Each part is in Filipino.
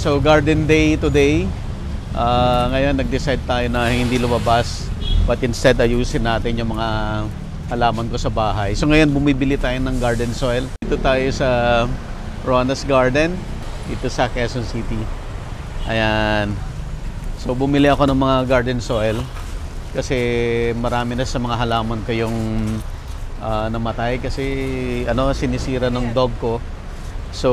so garden day today. Ngayon nag-decide tayo na hindi lumabas, but instead ayusin natin yung mga halaman ko sa bahay. So ngayon bumibili tayo ng garden soil. Dito tayo sa Rona's Garden, dito sa Quezon City. Ayan. So bumili ako ng mga garden soil kasi marami na sa mga halaman ko yung namatay kasi sinisira ng dog ko. So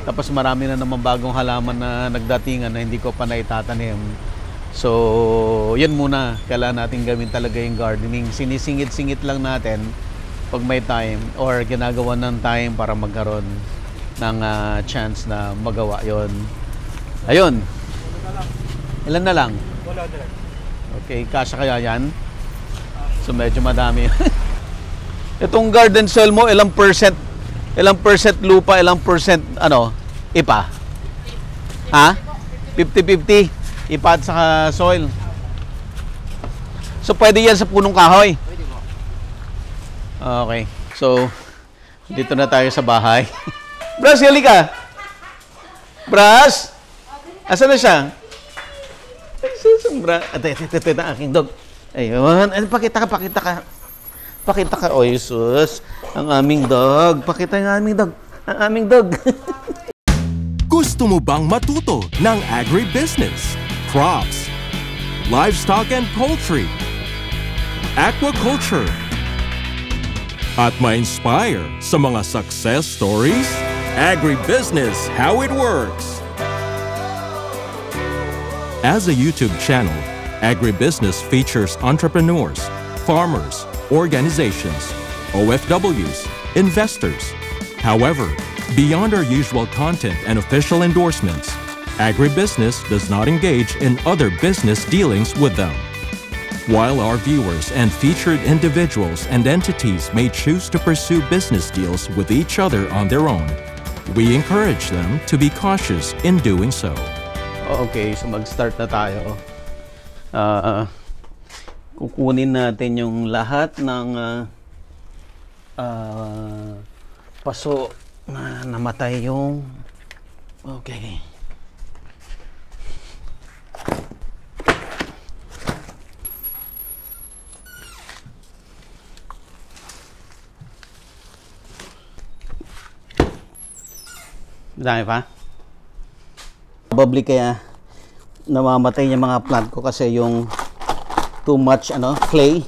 tapos marami na naman bagong halaman na nagdatingan na hindi ko pa naitatanim. So yun muna, kailangan natin gawin talaga yung gardening. Sinisingit-singit lang natin pag may time or ginagawa ng time para magkaroon ng chance na magawa yon. Ayun. Ilan na lang? Wala direct. Okay, kasya kaya yan? So medyo madami. Itong garden soil mo, ilang percent lupa, ilang percent ipa? Ha? 50-50 ipa at saka soil. So pwede yan sa punong kahoy? Pwede po. Okay. So dito na tayo sa bahay. Bras, halika. Bras? Asan na siya? Ito na aking dog. Ayun. Pakita ka. Oh, Jesus. Ang aming dog. Pakita yung aming dog. Ang aming dog. Gusto mo bang matuto ng agribusiness, crops, livestock and poultry, aquaculture, at ma-inspire sa mga success stories? Agribusiness, how it works. As a YouTube channel, Agribusiness features entrepreneurs, farmers, organizations, OFWs, investors. However, beyond our usual content and official endorsements, Agribusiness does not engage in other business dealings with them. While our viewers and featured individuals and entities may choose to pursue business deals with each other on their own, we encourage them to be cautious in doing so. Okay, so mag-start na tayo. Kukunin natin yung lahat ng paso na namatay yung okay. Dami pa? Probably kaya namamatay yung mga plant ko kasi yung too much clay.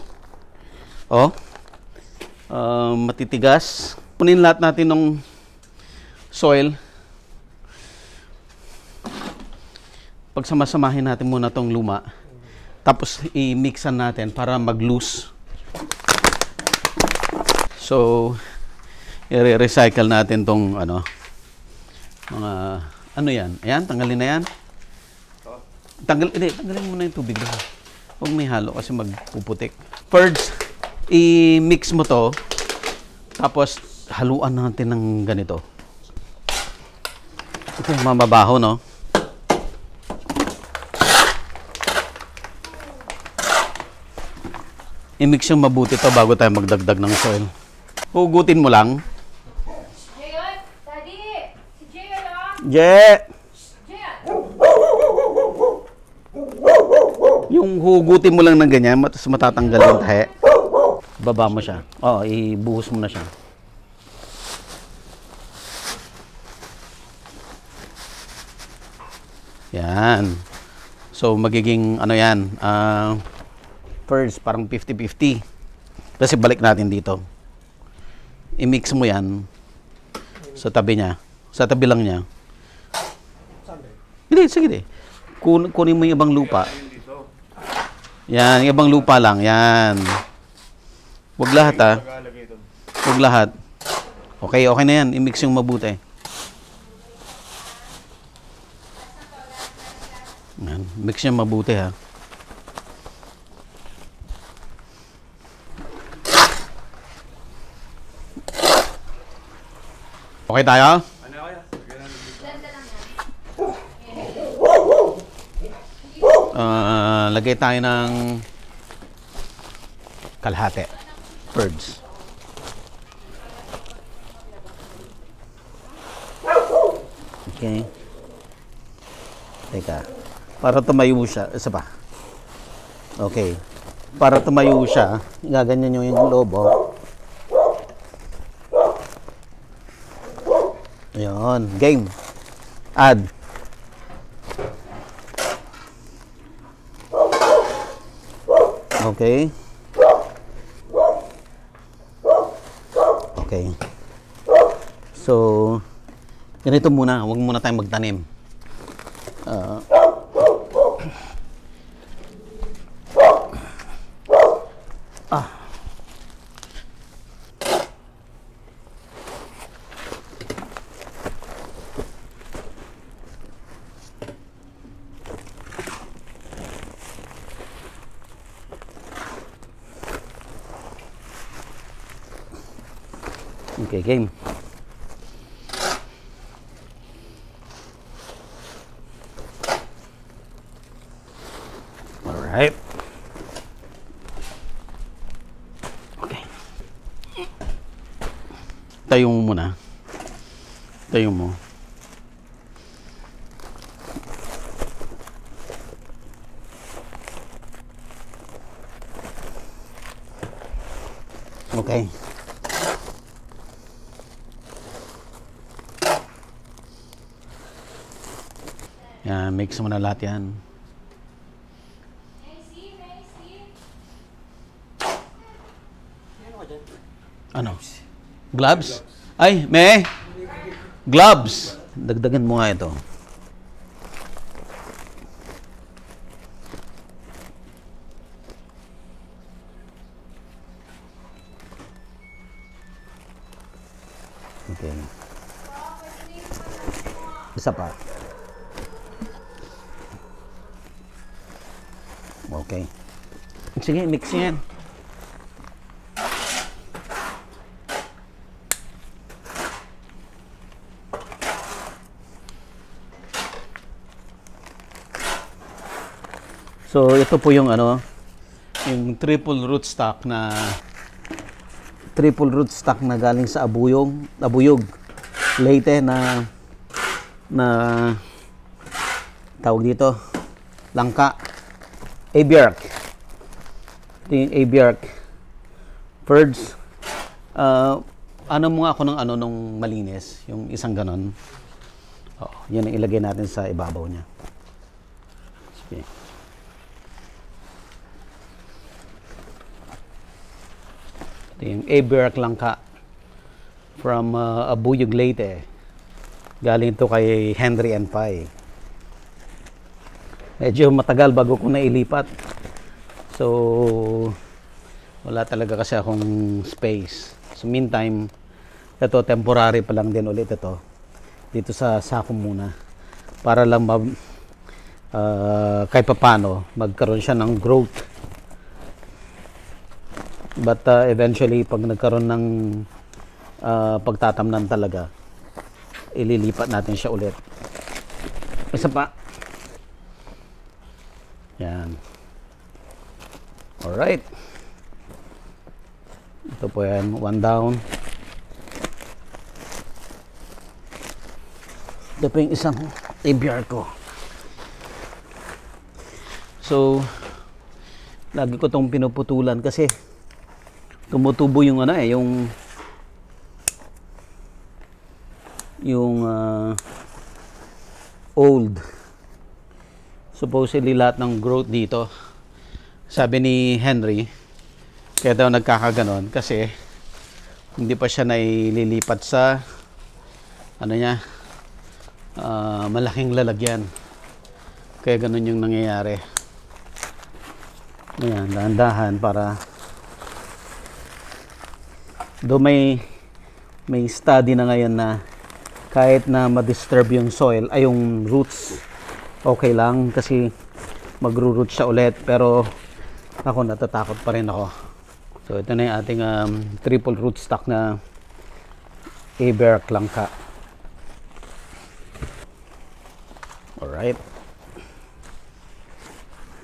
Matitigas. Punin lahat natin ng soil. Pagsamasamahin natin muna tong luma. Tapos i-mixan natin para mag-loose. So i-recycle natin tong mga yan? Ayan, tanggalin na yan. Tanggalin mo na yung tubig na. Huwag may halo kasi magpuputik. First, i-mix mo to. Tapos, haluan natin ng ganito. Ito yung mababaho, no? I-mix yung mabuti to bago tayo magdagdag ng soil. Hugutin mo lang. Yung hugutin mo lang ng ganyan, matatanggal yung tahe. Baba mo siya. Ibuhos mo na siya. Yan. So magiging yan. First, parang 50-50. Kasi balik natin dito. I-mix mo yan sa tabi niya. Sa tabi lang niya. Hindi, sige. Kunin mo yung ibang lupa. Yan, yung ibang lupa lang. Yan. Huwag lahat, ha. Huwag lahat. Okay na yan. I-mix yung mabuti. Yan. Mix yung mabuti, ha. Okay tayo? Lagay tayo ng kalahati. Birds. Okay. Teka. Para tumayo siya. Isa pa. Okay. Para tumayo siya, gaganyan nyo yung lobo. Ayun. Game. Add. Okay. Okay. So, ganito muna. Huwag muna tayong magtanim. Okay, game. Alright. Okay. Tayo mo muna. Tayo mo. Okay. Yan, mix mo na lahat yan. Ano? Gloves? Ay, may gloves. Dagdagan mo nga ito. Okay. Isa pa. Okay. Sige, mix yan. So, ito po yung ano, yung triple rootstock na galing sa Abuyog, Leyte na tawag dito, langka. Abiark. Ito yung Abiark birds. Ano mo nga ako ng ano nung malinis, yung isang ganon. Oh, yan ang ilagay natin sa ibabaw niya. Sige. Ito yung Abiark langka from Abuyog, Leyte. Galing ito kay Henry and Pai. Medyo matagal bago ko nailipat. So, wala talaga kasi akong space. So, meantime, ito, temporary pa lang din ulit ito. Dito sa sako muna. Para lang kahit papano, magkaroon siya ng growth. But eventually, pag nagkaroon ng pagtatamnan talaga, ililipat natin siya ulit. Isa pa. Yan. Alright. Ito po yan. One down. Ito po yung isang Abiark ko. So, lagi ko itong pinuputulan kasi tumutubo yung ano eh, yung old. Supposedly lahat ng growth dito, sabi ni Henry, kaya daw nagkakaganon kasi hindi pa siya naililipat sa ano niya, malaking lalagyan, kaya ganun yung nangyayari. Ayan, dahan-dahan para do may study na ngayon na kahit na ma-disturb yung soil ay yung roots, okay lang kasi magro-root siya ulit, pero ako natatakot pa rin ako. So ito na yung ating triple rootstock na Abiark langka. Alright.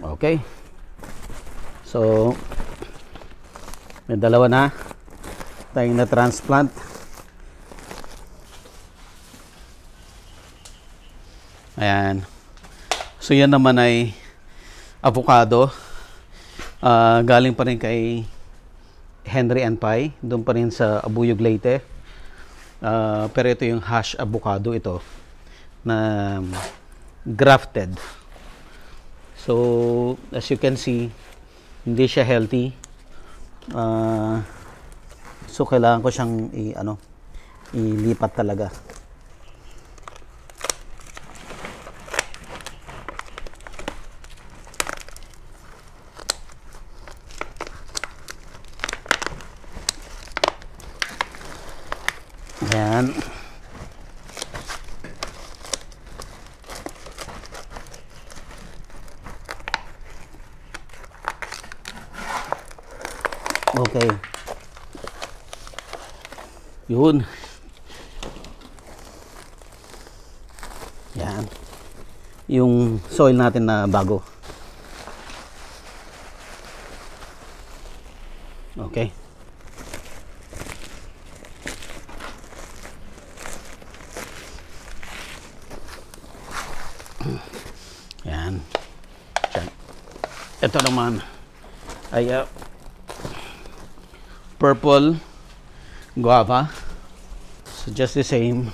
Okay. So may dalawa na tayong na transplant. Ayan. So yan naman ay avocado. Galing pa rin kay Henry and Pai, doon pa rin sa Abuyog, Leyte. Pero ito yung hash avocado ito na grafted. So as you can see, hindi siya healthy. So kailangan ko siyang ilipat talaga. Ayan. Okay. Yun. Yan. Yung soil natin na bago. Okay. Yan. Yan. Ito naman ay purple guava. So just the same.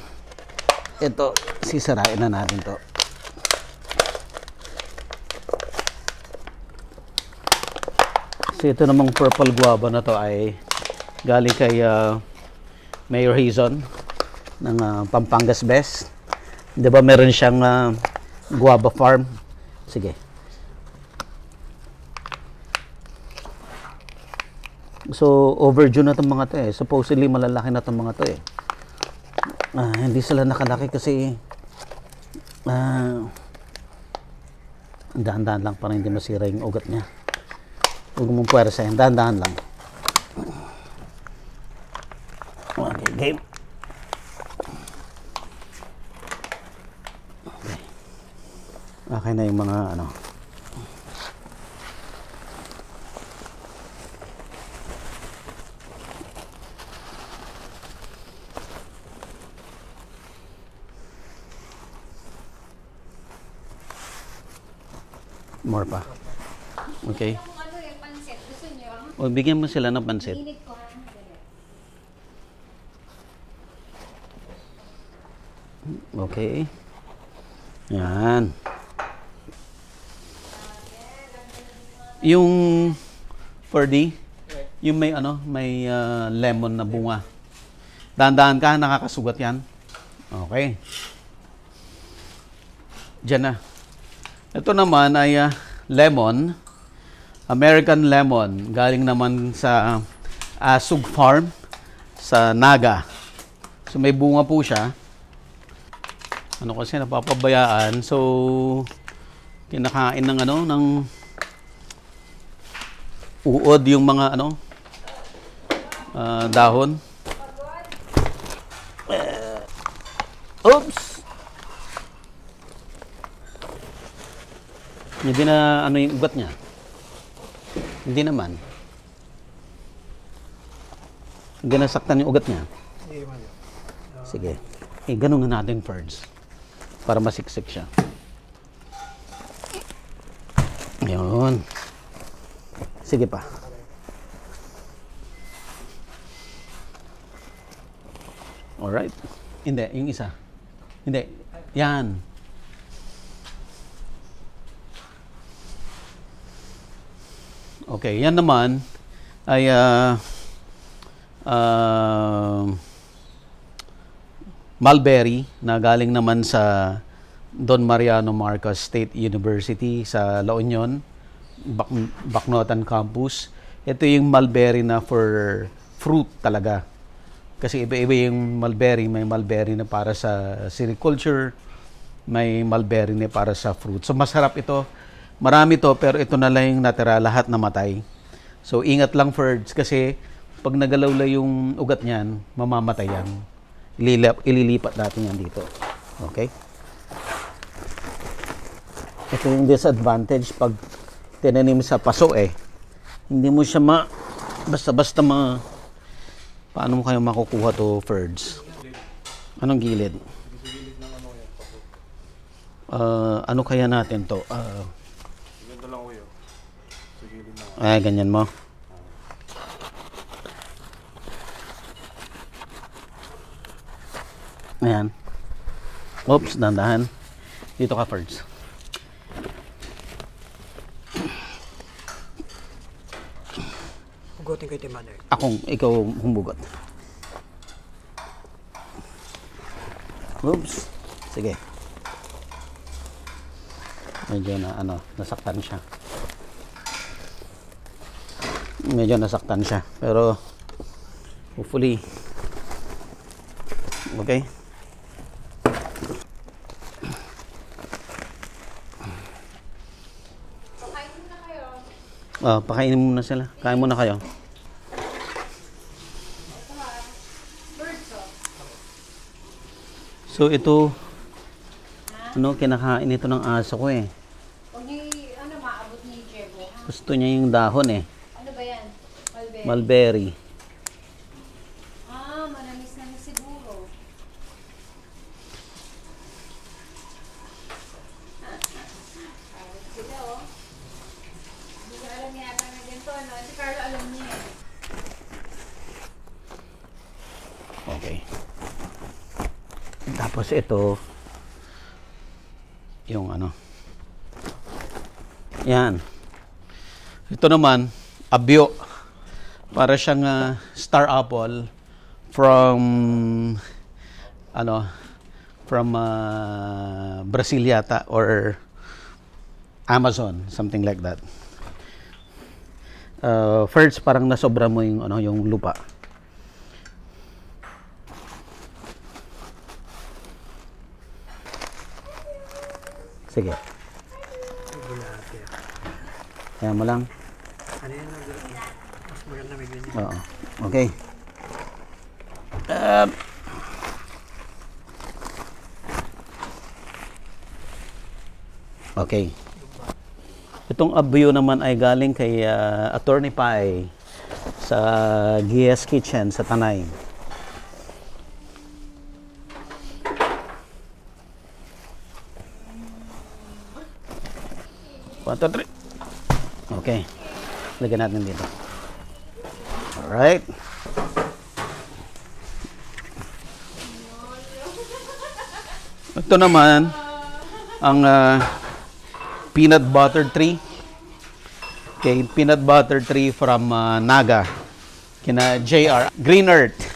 Ito, sisirain na natin to. So ito namang purple guava na to ay galing kay Mayor Hazon ng Pampangas Best. 'Di ba meron siyang guava farm? Sige. So overdue na itong mga to eh. Supposedly malalaki na itong mga to eh. Hindi sila nakalaki kasi dahan-dahan lang para hindi masira yung ugat niya. Huwag mong puwersahin, dahan-dahan lang. Okay, game. Okay na yung mga more pa. Okay. O, bigyan mo sila ng pansit. Okay. Yan. Yung 4D, yung may lemon na bunga. Dahan-dahan ka, nakakasugat yan. Okay. Diyan na. Ito naman ay lemon, American lemon, galing naman sa Asug Farm sa Naga. So may bunga po siya. Kasi napapabayaan. So kinakain ng ng uod yung mga dahon. Oops. Hindi na yung ugat niya. Hindi naman. Hindi nasaktan yung ugat niya. Sige. Ganun nga natin first. Para masiksik siya. Yun. Sige pa. Alright. Hindi. Yung isa. Hindi. Yan. Okay, yan naman ay mulberry na galing naman sa Don Mariano Marcos State University sa La Union, Bacnotan Campus. Ito yung mulberry na for fruit talaga. Kasi iba-iba yung mulberry. May mulberry na para sa sericulture, may mulberry na para sa fruit. So masarap ito. Marami to, pero ito na lang yung natira, lahat namatay. So, ingat lang, Ferds, kasi pag nagalawla yung ugat niyan, mamamatay yan. Ililipat natin yan dito. Okay? Ito yung disadvantage pag tinanim sa paso eh. Hindi mo siya basta-basta paano mo kayo makukuha to, Ferds? Anong gilid? Ano kaya natin to? Ganito lang kuya. Sa gilid na. Ay, ganyan mo. Ayan. Oops, dandahan. Dito ka first. Hugutin ko yung mother. Ikaw humugot. Oops. Sige. Medyo nasaktan siya. Pero hopefully okay. Pakainin muna sila. Kain muna kayo. So ito, kinakain ito ng aso ko eh. Huwag niyo, maabot ni Jebo. Gusto niya yung dahon eh. Ano ba yan? Mulberry. Manamis na siguro. Sila oh. Hindi ko alam yata na ganito, Si Carlo alam niya eh. Okay. Tapos ito, yung yan. Ito naman, abyo. Para siyang star apple from Brazil yata or Amazon, something like that. First parang nasobra mo yung lupa. Sige. Kaya mo lang. Ano yan? Mas maganda may ganyan. Oo. Okay. Okay. Itong abyo naman ay galing kay Attorney Pai sa Gia's Kitchen sa Tanay. One, two, three. Okay. Lagyan natin dito. Alright. Ito naman ang peanut butter tree. Okay, peanut butter tree from Naga. Kina JR. Green Earth.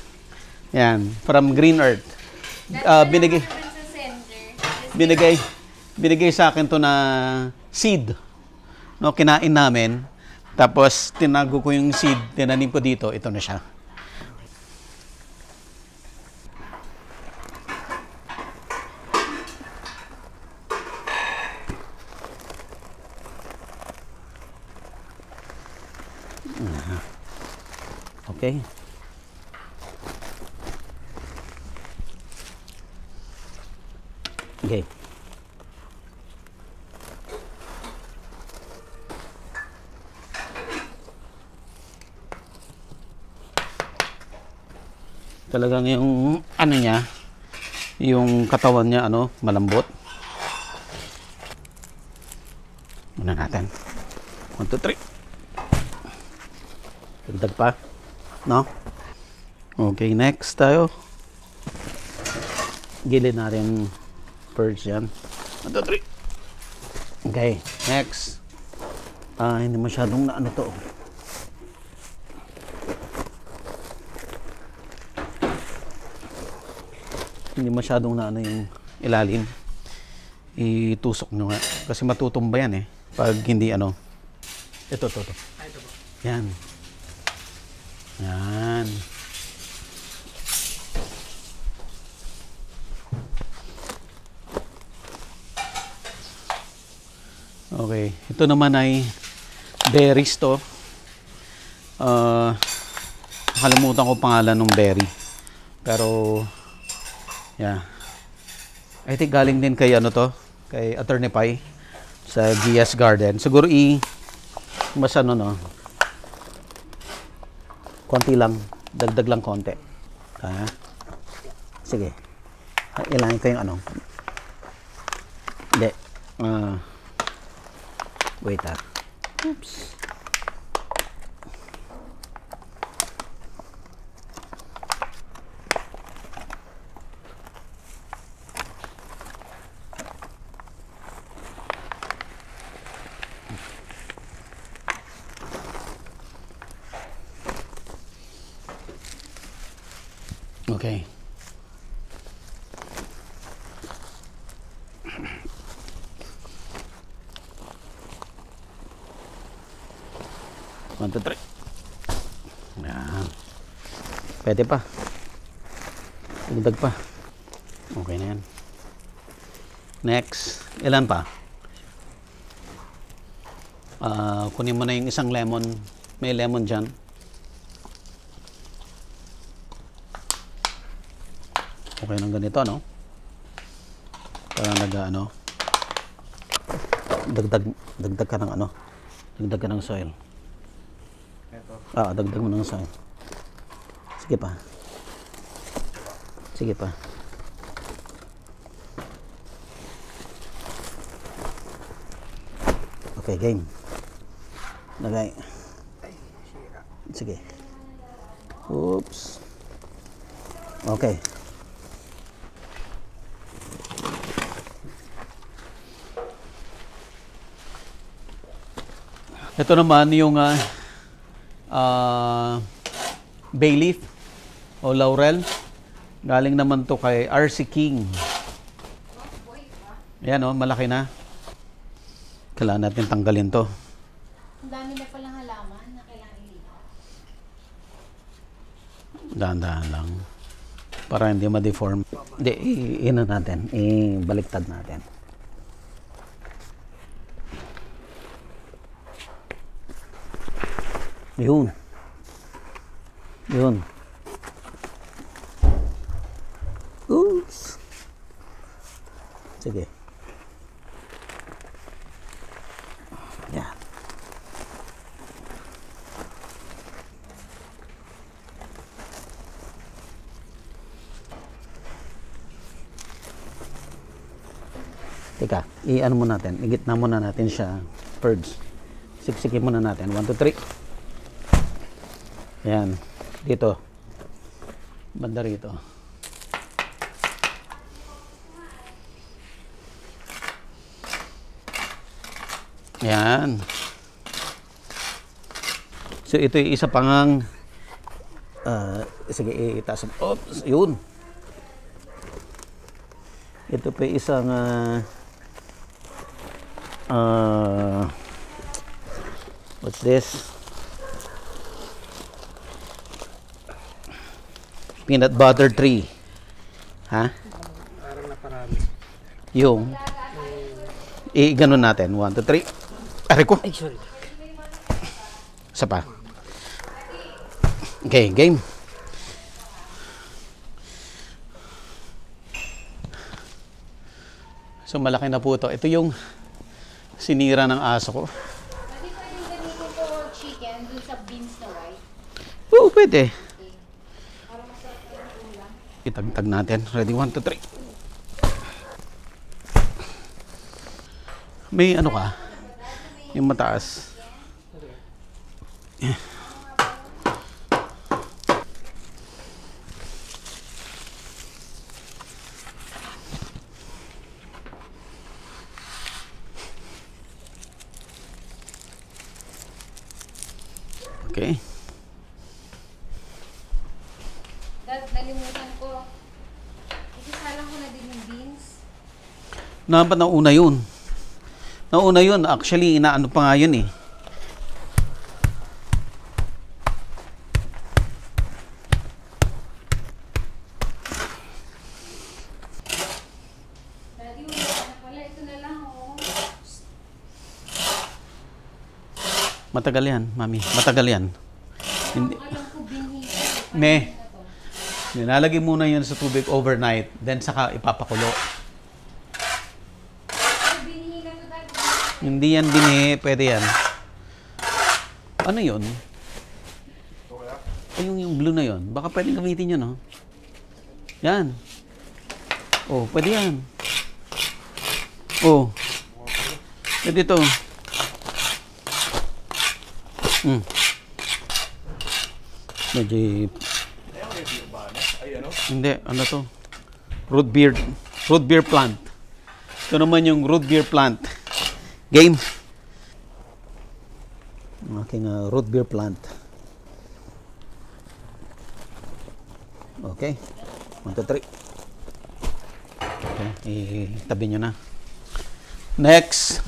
Yan, from Green Earth. Binigay sa akin to na seed. No, kinain namin. Tapos tinago ko yung seed, tinanim ko dito, ito na siya. Okay. Okay. Talagang yung niya, yung katawan niya malambot. Muna natin. 1, 2, 3. Dagdag pa. No? Okay, next tayo. Gilid na rin purge yan. 1, 2, 3. Okay, next. Hindi masyadong to. Hindi masyadong yung ilalim. Itusok nyo nga. Kasi matutumba yan eh. Pag hindi Ito. Yan. Yan. Okay. Ito naman ay berries to. Nakalimutan ko pangalan ng berry. Pero yeah. I think galing din kay kay Attorney Pai sa Gia's Garden. Siguro mas konti lang, dagdag lang konti. Sige. Ilangin ko yung Hindi. Wait Oops. Okay. One, two, three. Yan. Pwede pa. Dagdag pa. Okay na yan. Next. Ilan pa? Kunin mo na yung isang lemon. May lemon dyan. Okay nang ganito, no? Parang dagdag ka ng dagdag ka ng soil. Ito. Dagdag mo ng soil. Sige pa. Sige pa. Okay, game. Lagay. Sige. Oops. Okay. Ito naman yung bay leaf o laurel. Galing naman to kay RC King. Ayan malaki na. Kailangan natin tanggalin to. Ang dami na palang halaman na kailangan ilinaw. Dahan-dahan lang. Para hindi ma-deform. Hindi, natin. Baliktad natin. Yun. Oops. Sige. Yan. Teka, i-ano mo natin. Igitna muna natin siya. Purge. Siksikin muna natin. 1, 2, 3. Ayan. Dito. Banda rito. Ayan. So, ito yung isa pangang sige, itaas. Oops, yun. Ito pa yung isang what's this? Peanut butter tree. Ha? Parang naparami. Yung ganun natin. 1, 2, 3. Aray ko. Ay, sorry. Isa pa. Okay, game. So, malaki na po ito. Ito yung sinira ng aso ko. Pwede gamitin ko chicken dun sa beans na white. Oo, pwede. Itagtag natin. Ready? 1, 2, 3. May ano ka? Yung mataas. Okay. Nalimutan ko. Isasalang ko na din yung beans. Nauna yun. Nauna yun. Actually, inaano pa nga yun eh. Daddy, wala na pala. Ito na lang, Matagal yan, mami. Matagal yan. Hindi. Alam ko, binhi. Nilalagay muna yun sa tubig overnight. Then saka ipapakulo. Binhi lang ito, Daddy. Hindi yan bini. Pwede yan. Ano yun? Ay, yung blue na yun. Baka pwede gamitin yun, no? Yan. Oh, pwede yan. Oh. Eh, dito. Medyo... Hindi, ano to? Root beer plant. Ito naman yung root beer plant. Game. Ang aking root beer plant. Okay. 1, 2, 3. Okay. Itabi nyo na. Next.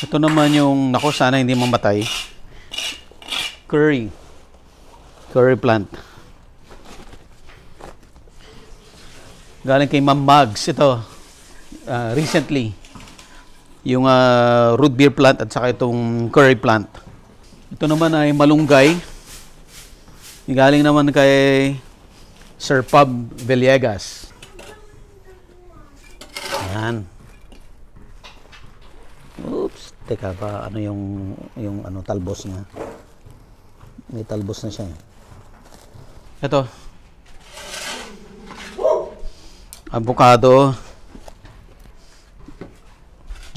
Ito naman yung, naku, sana hindi mamatay. Curry plant. Galing kay Ma'am Mags. Ito, recently, yung root beer plant at saka itong curry plant. Ito naman ay malunggay. Galing naman kay Sir Pub Villegas. Ayan. Oops. Teka pa, ano yung ano, talbos niya. May talbos na siya. Ito. Avocado.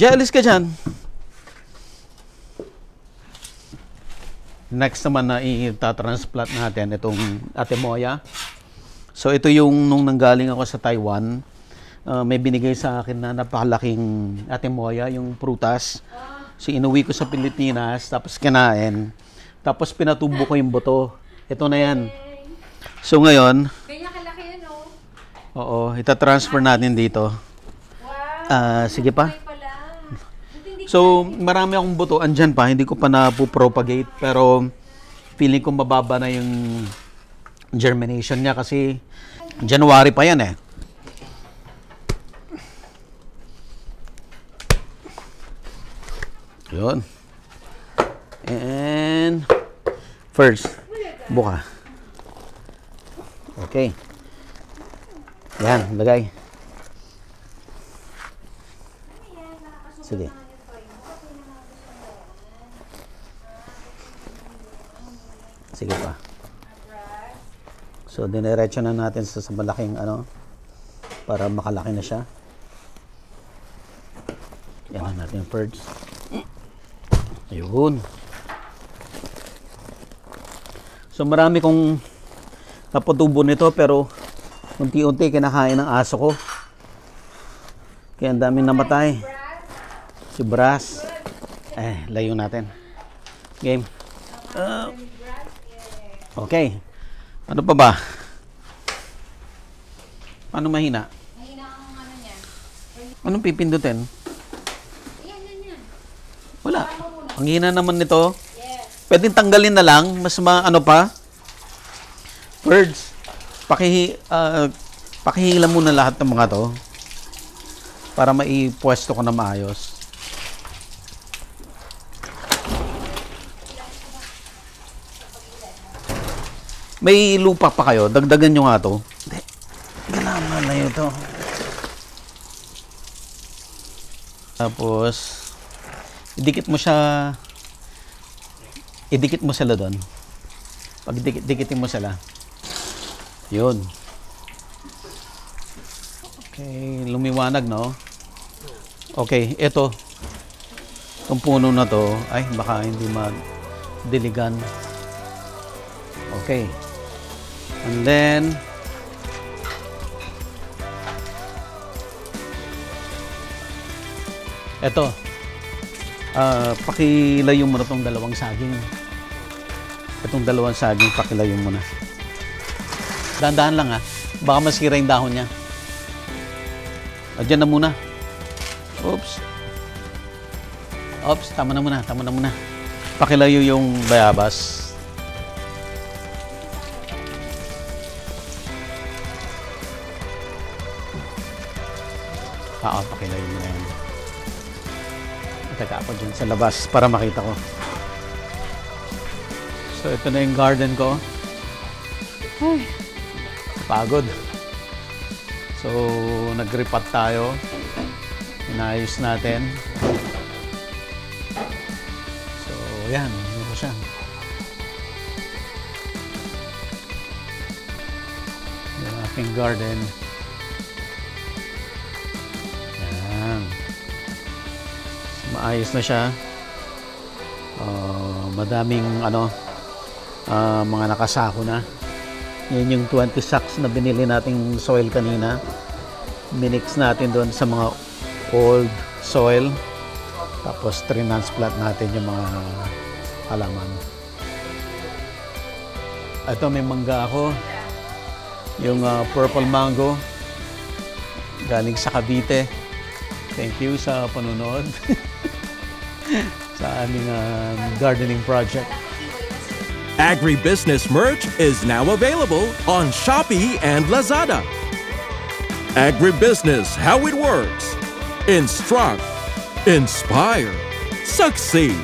Alis ka dyan. Next naman na i-transplant natin itong Atemoya. So ito yung nung nanggaling ako sa Taiwan, may binigay sa akin na napakalaking Atemoya, yung prutas. So inuwi ko sa Pilipinas, tapos kinain. Tapos pinatubo ko yung buto. Ito na yan. So ngayon, Kanya kalaki yan, oh. oo, itatransfer natin dito. Wow. Sige pa. Ay pala. Hindi So, marami akong buto. Andyan pa. Hindi ko pa na-propagate. Pero, feeling ko mababa na yung germination niya kasi January pa yan eh. Yun. And, first, buka. Okay. Yan, lagay. Sige. Sige pa. So, diniretso na natin sa malaking ano para makalaki na siya. Yan na natin yung birds. Ayun. So, marami kong naputubo nito pero unti-unti kinakain ng aso ko. Kaya ang daming namatay. Si Brass. Layo natin. Game. Okay. Ano pa ba? Paano mahina? Mahina ang ano niya. Anong pipindutin? Yan. Wala. Ang hina naman nito. Yes. Pwedeng tanggalin na lang. Mas ano pa? Birds. Pakihila muna lahat ng mga to. Para maipwesto ko na maayos. May lupa pa kayo? Dagdagan nyo nga to. Hindi. Galaman na ito. Tapos, idikit mo sila doon. Pag dikitin mo sila. Yun. Okay, lumiwanag, no? Okay, ito. Itong puno na to, ay, baka hindi mag-diligan. Okay. And then, ito. Pakilayo mo na itong dalawang saging. Itong dalawang saging, pakilayo mo na. Dahan-dahan lang ha. Baka masira yung dahon niya. Diyan na muna. Oops. Tama na muna. Pakilayo yung bayabas. Pakilayo mo na yan. Itaka ako dyan sa labas para makita ko. So, ito na yung garden ko. Ay, pagod. So, nag-repot tayo. Inayos natin. So, yan. Ano ko siya. Yung aking garden. Maayos na siya. Madaming mga nakasako na. Yan yung 20 sacks na binili nating soil kanina. Minix natin doon sa mga old soil. Tapos transplant natin yung mga halaman. Ito, may mangga ako. Yung purple mango. Galing sa Cavite. Thank you sa panunod. Sa aming gardening project. Agribusiness merch is now available on Shopee and Lazada. Agribusiness, how it works. Instruct, inspire, succeed.